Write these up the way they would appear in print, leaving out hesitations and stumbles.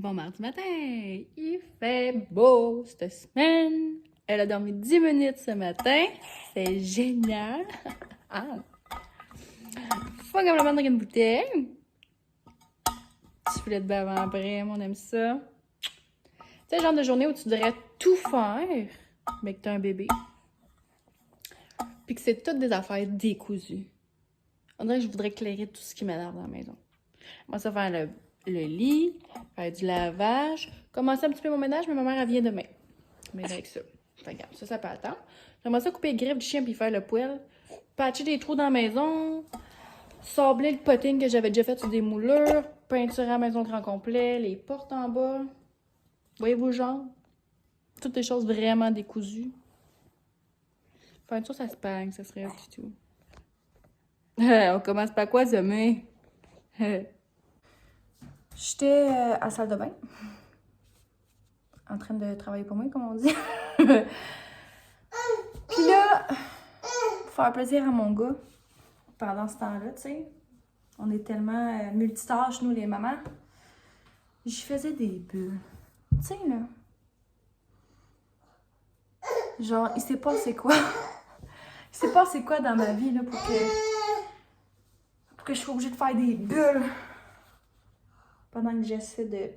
Bon mardi matin, il fait beau cette semaine. Elle a dormi 10 minutes ce matin. C'est génial. Ah. Faut comme la dans une bouteille. Petit filet de bave après, on aime ça. C'est le genre de journée où tu devrais tout faire, mais que t'as un bébé. Puis que c'est toutes des affaires décousues. On dirait que je voudrais éclairer tout ce qui m'énerve dans la maison. Moi, ça faire le lit, faire du lavage, commencer un petit peu mon ménage, mais ma mère, elle vient demain. Mais avec ça. Fait, regarde, ça peut attendre. J'aimerais ça couper les griffes du chien puis faire le poêle. Patcher des trous dans la maison. Sabler le potting que j'avais déjà fait sur des moulures. Peinturer la maison grand complet. Les portes en bas. Voyez-vous le genre? Toutes des choses vraiment décousues. Faire une chose à Spagne, ça serait du tout. On commence par quoi demain? J'étais à la salle de bain. En train de travailler pour moi, comme on dit. Puis là, pour faire plaisir à mon gars, pendant ce temps-là, tu sais, on est tellement multitâches, nous, les mamans. Je faisais des bulles. Tu sais, là. Genre, il sait pas c'est quoi. Il sait pas c'est quoi dans ma vie, là, pour que je sois obligée de faire des bulles. Pendant que j'essaie de...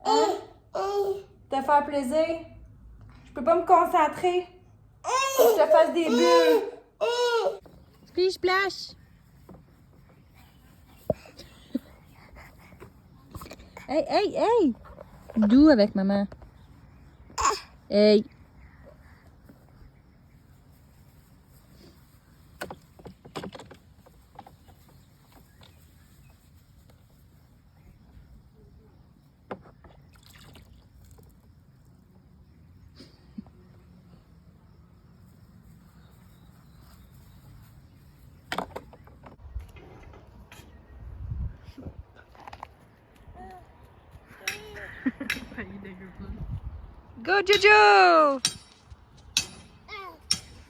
Hein? De faire plaisir. Je peux pas me concentrer. Faut que je te fasse des bulles. Splish splash. Hey, hey, hey. Doux avec maman. Hey. Go Jojo!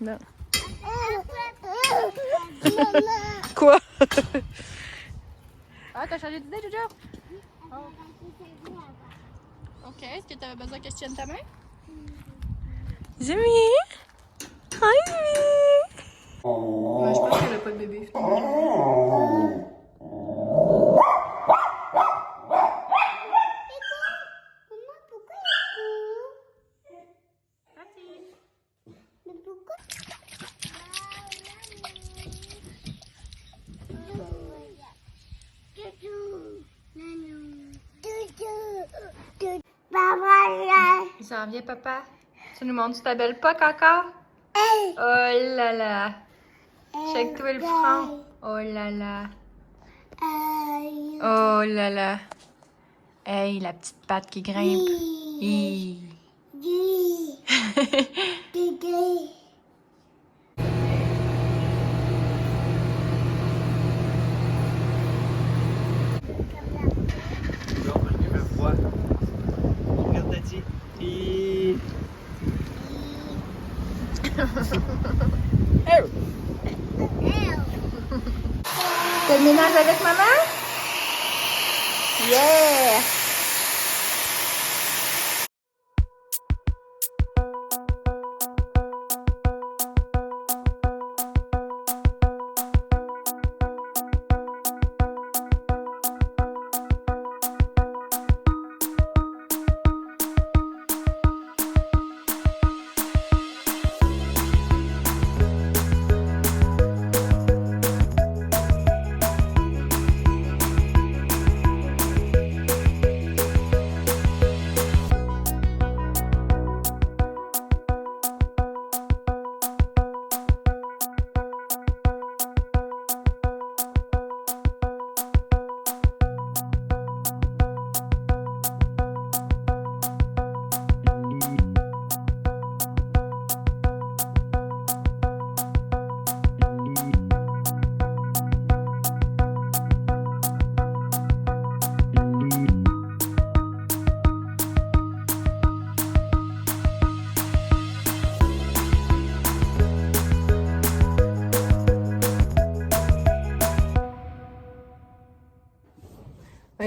Non. Quoi? Ah, t'as changé d'idée, Jojo? Oh. Ok, est-ce que t'avais besoin que je tienne ta main? Jimmy! Hi, Jimmy! Ouais, je pense qu'elle a pas de bébé. Il s'en vient, papa. Tu nous montres ta belle poque encore? Oh là là! Check-toi le front. Oh là là! Oh là là! Hey, la petite patte qui grimpe. Hi. Regarde Tati. T'as le ménage avec maman? Yeah!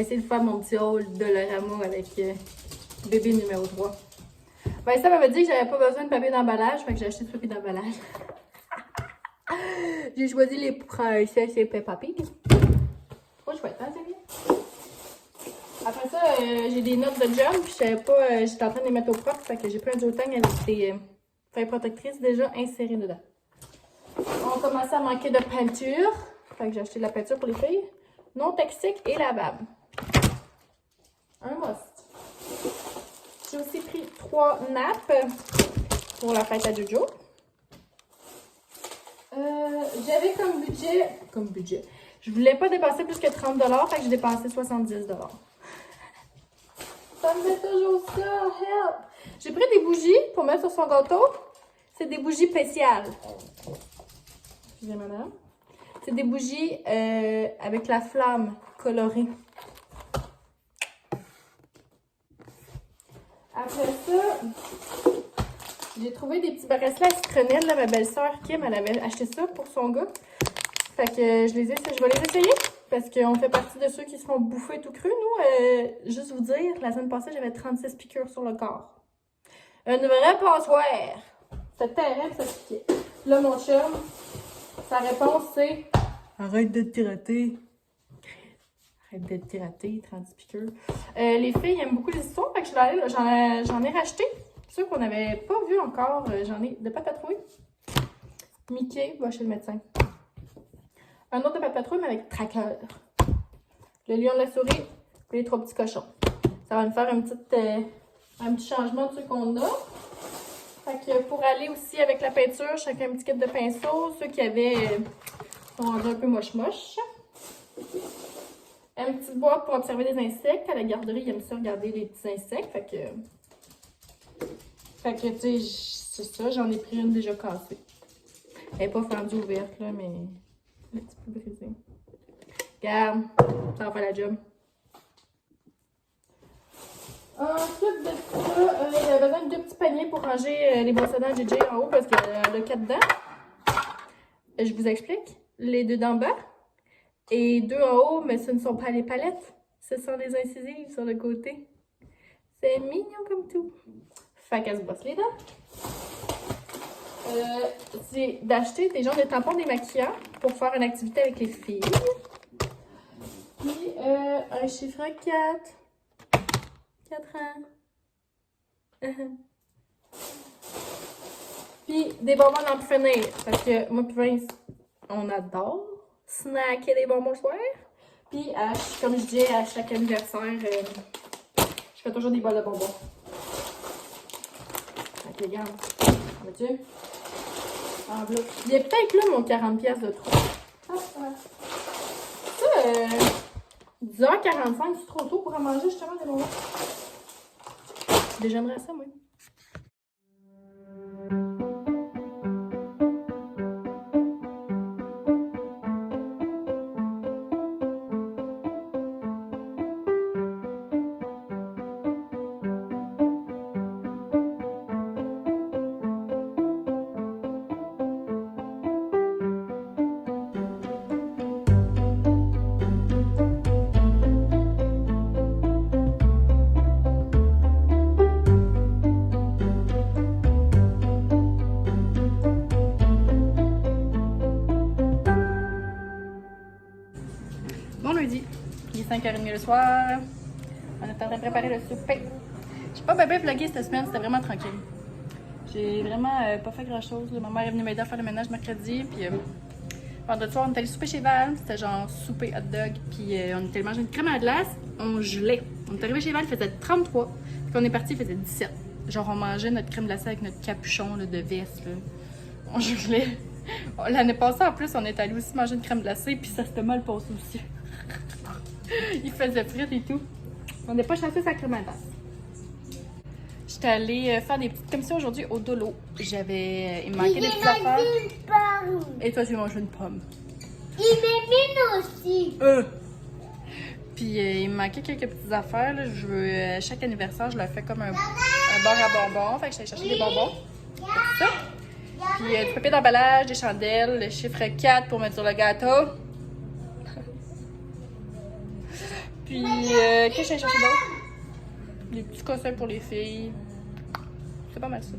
vais essayer de faire mon petit haul de Dollarama avec bébé numéro 3. Ben, ça m'avait dit que j'avais pas besoin de papier d'emballage, fait que j'ai acheté du papier d'emballage. J'ai choisi les princesses et Peppa Pig. Trop chouette, hein, c'est bien? Après ça, j'ai des notes de job, puis je savais pas, j'étais en train de les mettre au propre, fait que j'ai pris un joe tang avec des feuilles protectrices déjà insérées dedans. On commençait à manquer de peinture, fait que j'ai acheté de la peinture pour les filles. Non toxique et lavable. Un must. J'ai aussi pris 3 nappes pour la fête à Jojo. J'avais comme budget, je voulais pas dépasser plus que 30$, fait que j'ai dépensé 70$. Ça me fait toujours ça, help! J'ai pris des bougies pour mettre sur son gâteau. C'est des bougies spéciales. Excusez madame. C'est des bougies avec la flamme colorée. Après ça, j'ai trouvé des petits bracelets à citronnelle. Là, ma belle-sœur Kim, elle avait acheté ça pour son gars. Fait que je vais les essayer parce qu'on fait partie de ceux qui se font bouffer tout cru. Nous, juste vous dire, la semaine passée, j'avais 36 piqûres sur le corps. Une vraie passoire. C'était terrible, ça piquait. Là, mon chum, sa réponse, c'est « Arrête de te tirater. » Arrête de te tirater, 30 piqûres. Les filles aiment beaucoup les histoires, fait que j'en ai racheté. Ceux qu'on n'avait pas vu encore, j'en ai de Patatrouille. Mickey va chez le médecin. Un autre de Patatrouille, mais avec Tracker. Le lion de la souris, et les 3 petits cochons. Ça va me faire un petit changement de ceux qu'on a. Fait que pour aller aussi avec la peinture, chacun un petit kit de pinceau. Ceux qui avaient sont rendus un peu moche-moche. Une petite boîte pour observer des insectes. À la garderie, ils aiment ça regarder les petits insectes. Fait que tu sais, c'est ça, j'en ai pris une déjà cassée. Elle n'est pas fendue ouverte, là, mais un petit peu brisée. Regarde, ça va faire la job. Ensuite de ça, j'avais besoin de 2 petits paniers pour ranger les brosses à dents JJ en haut parce qu'il y en a 4 dedans. Je vous explique. Les 2 d'en bas et 2 en haut, mais ce ne sont pas les palettes. Ce sont des incisives sur le côté. C'est mignon comme tout. Fait qu'elle se brosse les dents. C'est d'acheter des genres de tampons démaquillants pour faire une activité avec les filles. Puis un chiffre 4. 4 ans. Puis des bonbons d'en finir. Parce que moi et Vince, on adore snacker des bonbons soirs. Puis comme je dis, à chaque anniversaire, je fais toujours des bols de bonbons. Fait que regarde. Vois-tu? Enveloppe. Il y a peut-être là mon 40$ de trop. Ça, 10h45, c'est trop tôt pour en manger justement des bonbons. J'aimerais ça, moi. Bon lundi, il est 5h30 le soir. On est en train de préparer le souper. J'ai pas bien vlogué cette semaine, c'était vraiment tranquille. J'ai vraiment pas fait grand chose. Ma mère est venue m'aider à faire le ménage mercredi. Puis vendredi soir, on est allé souper chez Val. C'était genre souper hot dog. Puis on est allé manger une crème à la glace. On gelait. On est arrivé chez Val, il faisait 33. Puis on est parti, il faisait 17. Genre on mangeait notre crème glacée avec notre capuchon là, de veste. Là. On gelait. L'année passée, en plus, on est allé aussi manger une crème glacée. Puis ça s'était mal passé aussi. Il faisait frit et tout. On n'est pas chanceux sa crème à glace. J'étais allée faire des petites commissions aujourd'hui au Dolo. Il me manquait des petites affaires. Et toi, tu manges une pomme. Il m'aime aussi. Puis il me manquait quelques petites affaires. Là. Je veux, chaque anniversaire, je leur fais comme un bar à bonbons. Fait que j'allais chercher des bonbons. Comme ça. Puis du papier d'emballage, des chandelles, le chiffre 4 pour mettre sur le gâteau. Puis, qu'est-ce que j'ai cherché d'autre? Des petits cossins pour les filles. C'est pas mal ça.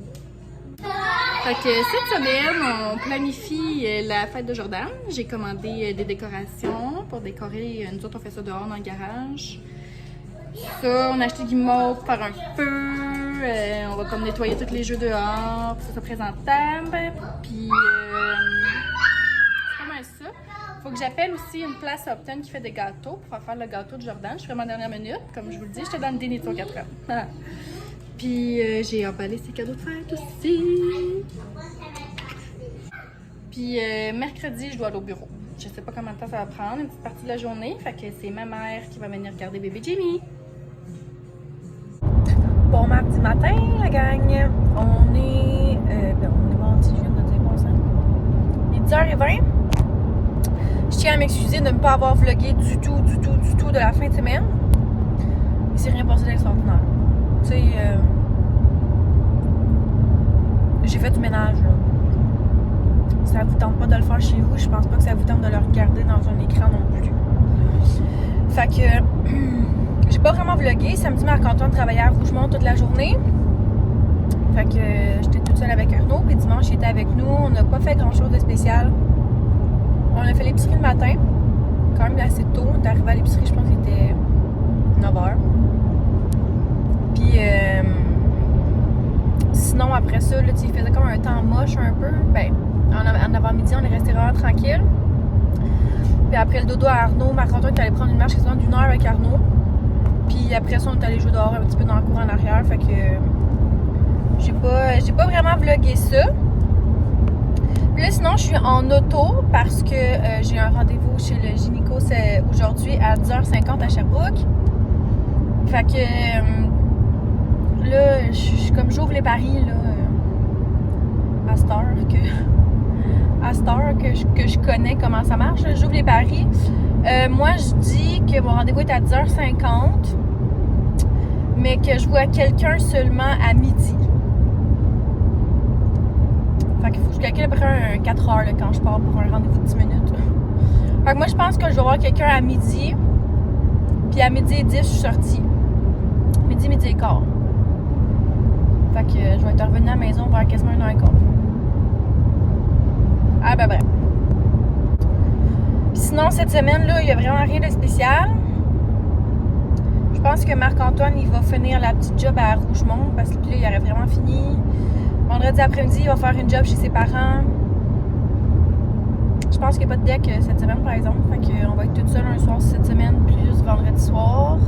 Fait que cette semaine, on planifie la fête de Jordan. J'ai commandé des décorations pour décorer. Nous autres, on fait ça dehors dans le garage. Ça, on a acheté du guimauve pour faire un feu. On va comme nettoyer tous les jeux dehors, pour que ça soit présentable. Puis, c'est pas mal ça. Faut que j'appelle aussi une place à Upton qui fait des gâteaux pour faire le gâteau de Jordan. Je ferai ma dernière minute. Comme je vous le dis, j'étais dans le déni de son 4 ans. Puis j'ai emballé ses cadeaux de fête aussi. Puis mercredi, je dois aller au bureau. Je sais pas combien de temps ça va prendre, une petite partie de la journée. Fait que c'est ma mère qui va venir regarder bébé Jimmy. Bon mardi matin, la gang. On est mardi, je viens de dire bon sang. Il est 10h20. Je tiens à m'excuser de ne pas avoir vlogué du tout de la fin de semaine. Il s'est rien passé d'extraordinaire. Tu sais, j'ai fait du ménage, là. Ça vous tente pas de le faire chez vous, je pense pas que ça vous tente de le regarder dans un écran non plus. Fait que j'ai pas vraiment vlogué. Samedi, Marc-Antoine travaillait à Rougemont toute la journée. Fait que j'étais toute seule avec Arnaud, puis dimanche il était avec nous. On n'a pas fait grand chose de spécial. On a fait l'épicerie le matin, quand même assez tôt. On est arrivé à l'épicerie, je pense qu'il était 9h. Puis sinon après ça, là, il faisait comme un temps moche un peu. Ben, en avant-midi, on est resté vraiment tranquille. Puis après le dodo à Arnaud, Marc-Antoine est allé prendre une marche quasiment d'1 heure avec Arnaud. Puis après ça, on est allé jouer dehors un petit peu dans le cours en arrière. Fait que j'ai pas vraiment vlogué ça. Puis là, sinon, je suis en auto parce que j'ai un rendez-vous chez le gynéco aujourd'hui à 10h50 à Sherbrooke. Fait que là, comme j'ouvre les paris là, à cette heure que je connais comment ça marche, j'ouvre les paris. Moi, je dis que mon rendez-vous est à 10h50, mais que je vois quelqu'un seulement à midi. Fait qu'il faut que je calcule à peu près 4 heures là, quand je pars pour un rendez-vous de 10 minutes. Fait que moi, je pense que je vais voir quelqu'un à midi. Puis à midi et 10, je suis sortie. Midi et quart. Fait que je vais être revenue à la maison vers quasiment 1h15. Ah ben bref. Puis sinon, cette semaine-là, il n'y a vraiment rien de spécial. Je pense que Marc-Antoine, il va finir la petite job à Rougemont parce que là, il aurait vraiment fini. Vendredi après-midi, il va faire une job chez ses parents. Je pense qu'il n'y a pas de deck cette semaine, par exemple. Fait qu'on va être toute seule un soir cette semaine, plus vendredi soir.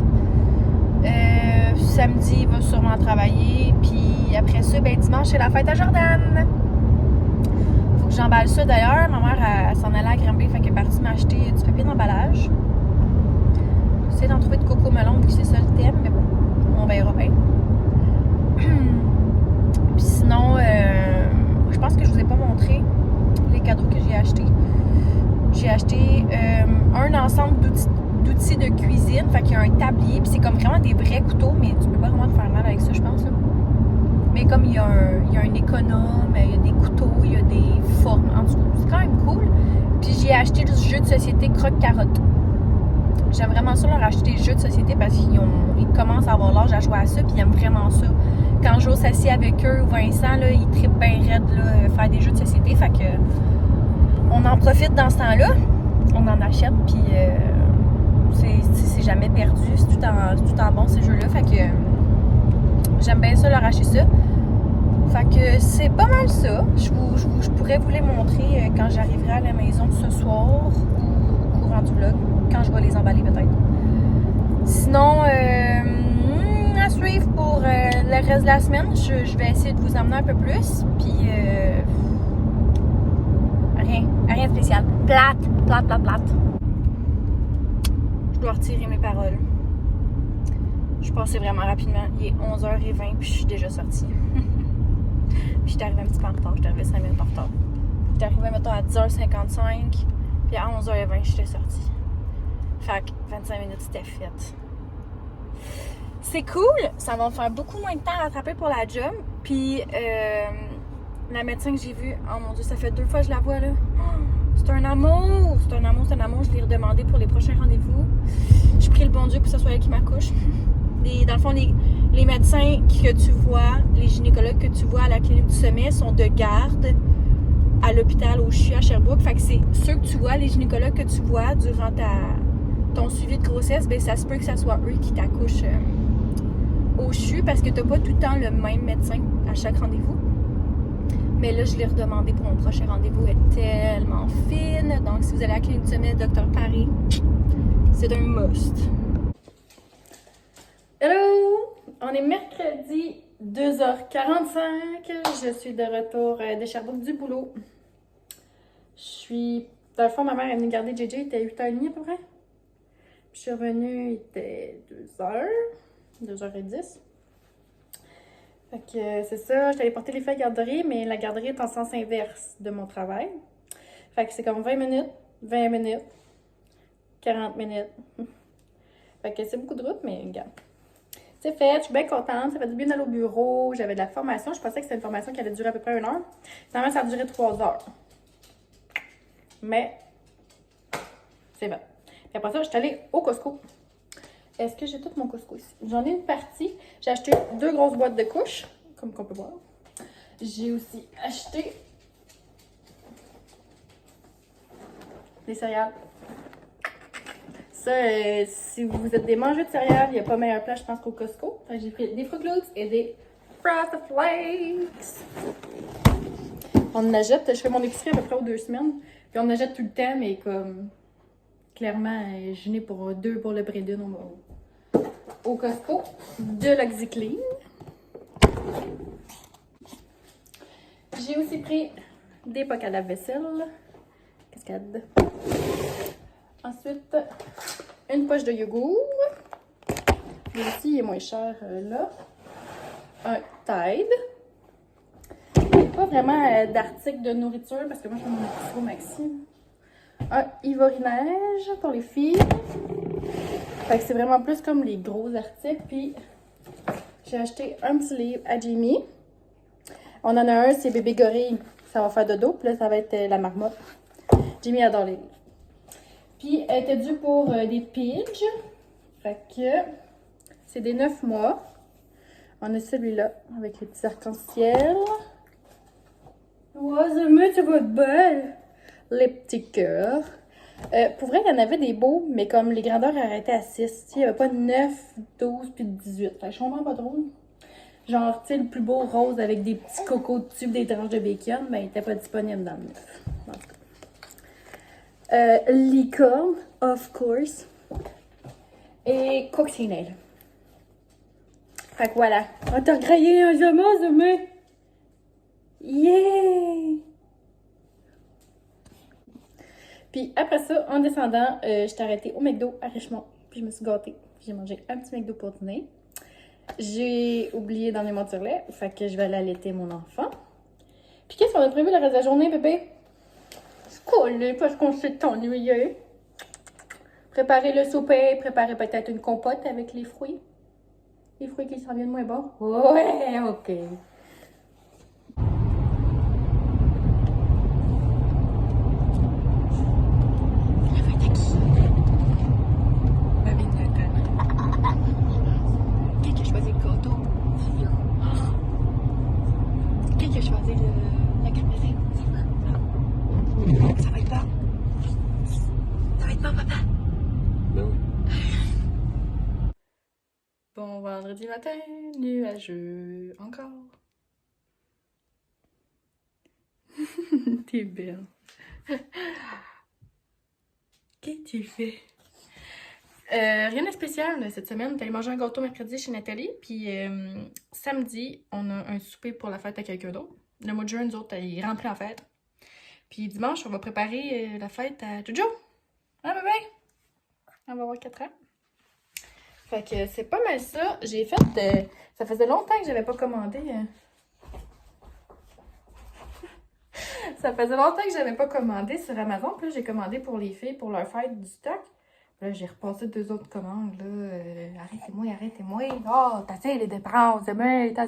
Samedi, il va sûrement travailler. Puis après ça, ben, dimanche, c'est la fête à Jordan. Faut que j'emballe ça d'ailleurs. Ma mère, elle s'en allait à Granby, fait qu'elle est partie m'acheter du papier d'emballage. J'essaie d'en trouver de coco melon, vu que c'est ça le thème, mais bon, on verra bien. Puis sinon, je pense que je vous ai pas montré les cadeaux que j'ai achetés. J'ai acheté un ensemble d'outils de cuisine, fait qu'il y a un tablier, puis c'est comme vraiment des vrais couteaux, mais tu peux pas vraiment te faire mal avec ça, je pense. Là. Mais comme il y a un économe, il y a des couteaux, il y a des formes, en tout cas, c'est quand même cool. Puis j'ai acheté du jeu de société croque-carotte. J'aime vraiment ça leur acheter des jeux de société parce qu'ils commencent à avoir l'âge à jouer à ça, puis ils aiment vraiment ça. Quand Joe s'assied avec eux ou Vincent, là, ils trippent bien raide là, faire des jeux de société, fait que on en profite dans ce temps-là. On en achète, puis c'est jamais perdu, c'est tout en bon ces jeux-là, fait que j'aime bien ça leur acheter ça. Fait que c'est pas mal ça. Je pourrais vous les montrer quand j'arriverai à la maison ce soir ou au courant du vlog, quand je vais les emballer peut-être. Sinon, à suivre pour le reste de la semaine, je vais essayer de vous emmener un peu plus, puis rien de spécial. Plate. Je dois retirer mes paroles. Je passais vraiment rapidement. Il est 11h20 puis je suis déjà sortie. Puis j'étais arrivée un petit peu en retard. J'étais arrivée 5 minutes en retard. J'étais arrivée, mettons, à 10h55. Puis à 11h20, j'étais sortie. Fait que 25 minutes, c'était fait. C'est cool. Ça va me faire beaucoup moins de temps à rattraper pour la job. Puis la médecin que j'ai vue, oh mon Dieu, ça fait 2 fois que je la vois là. C'est un amour! C'est un amour, c'est un amour. Je l'ai redemandé pour les prochains rendez-vous. J'ai pris le bon Dieu pour que ce soit elle qui m'accouche. Dans le fond, les médecins que tu vois, les gynécologues que tu vois à la clinique du sommet sont de garde à l'hôpital au CHU à Sherbrooke. Fait que c'est ceux que tu vois, les gynécologues que tu vois durant ton suivi de grossesse, ben ça se peut que ça soit eux qui t'accouchent au CHU parce que t'as pas tout le temps le même médecin à chaque rendez-vous. Mais là, je l'ai redemandé pour mon prochain rendez-vous. Elle est tellement fine. Donc, si vous allez à la clinique du sommet, Dr. Paris, c'est un must. Hello! On est mercredi 2h45. Je suis de retour de Sherbrooke du boulot. Dans le fond, ma mère est venue garder JJ, il était 8h30 à peu près. Puis je suis revenue, il était 2h, 2h10. Fait que c'est ça, je t'allais porter les filles à la garderie, mais la garderie est en sens inverse de mon travail. Fait que c'est comme 20 minutes, 20 minutes, 40 minutes. Fait que c'est beaucoup de route, mais regarde. C'est fait, je suis bien contente, ça fait du bien d'aller au bureau, j'avais de la formation, je pensais que c'était une formation qui allait durer à peu près 1 heure. Finalement, ça a duré 3 heures. Mais, c'est vrai. Puis après ça, je suis allée au Costco. Est-ce que j'ai tout mon Costco ici? J'en ai une partie. J'ai acheté 2 grosses boîtes de couches, comme qu'on peut voir. J'ai aussi acheté des céréales. Ça, si vous êtes des mangeurs de céréales, il n'y a pas meilleure place, je pense, qu'au Costco. J'ai pris des Fruit Loops et des Frosted Flakes. On en achète, je fais mon épicerie à peu près aux 2 semaines. Puis on en achète tout le temps, mais comme clairement, je n'ai pour 2 pour le prix d'une au Costco. De l'Oxyclean. J'ai aussi pris des pocs à la vaisselle. Cascade. Ensuite, une poche de yogourt. Lui aussi, il est moins cher là. Un Tide. Pas vraiment d'articles de nourriture parce que moi, je fais mon épicerie au maxi. Un Ivory Neige pour les filles. Fait que c'est vraiment plus comme les gros articles. Puis, j'ai acheté un petit livre à Jamie. On en a un, c'est Bébé Gorille. Ça va faire dodo. Puis là, ça va être la marmotte. Jamie adore les livres. Puis, elle était due pour des Pidge. Fait que c'est des 9 mois. On a celui-là avec les petits arcs-en-ciel. Ouais, ça va être belle. Les petits cœurs. Pour vrai, il y en avait des beaux, mais comme les grandeurs arrêtaient à 6. Il n'y avait pas de 9, 12 puis 18. Fait que je comprends pas trop. Genre, tu sais, le plus beau rose avec des petits cocos dessus, des tranches de bacon, ben, il n'était pas disponible dans le 9. En tout cas. Licorne, of course. Et coccinelle. Fait que voilà. On t'a graillé un jamas, mais. Yeah! Puis après ça, en descendant, j'étais arrêtée au McDo à Richmond. Puis je me suis gâtée. J'ai mangé un petit McDo pour dîner. J'ai oublié dans mes monturelets. Fait que je vais aller allaiter mon enfant. Puis qu'est-ce qu'on a prévu le reste de la journée, bébé? Scoller parce qu'on s'est ennuyé. Préparer le souper, préparer peut-être une compote avec les fruits. Les fruits qui s'en viennent moins bons. Ouais, ok. Bon vendredi matin, nuageux encore. T'es belle. Qu'est-ce que tu fais? Rien de spécial cette semaine. T'allais manger un gâteau mercredi chez Nathalie. Puis samedi, on a un souper pour la fête à quelqu'un d'autre. Le mois de juin, nous autres, il est rempli en fête. Puis dimanche, on va préparer la fête à Jojo. Hein, bébé? On va avoir 4 ans. Fait que c'est pas mal ça. J'ai fait... ça faisait longtemps que j'avais pas commandé... ça faisait longtemps que j'avais pas commandé sur Amazon. Puis là, j'ai commandé pour les filles, pour leur fête du stock. Là, j'ai repassé 2 autres commandes. Là. Arrêtez-moi. Oh, t'as les dépenses, mais t'as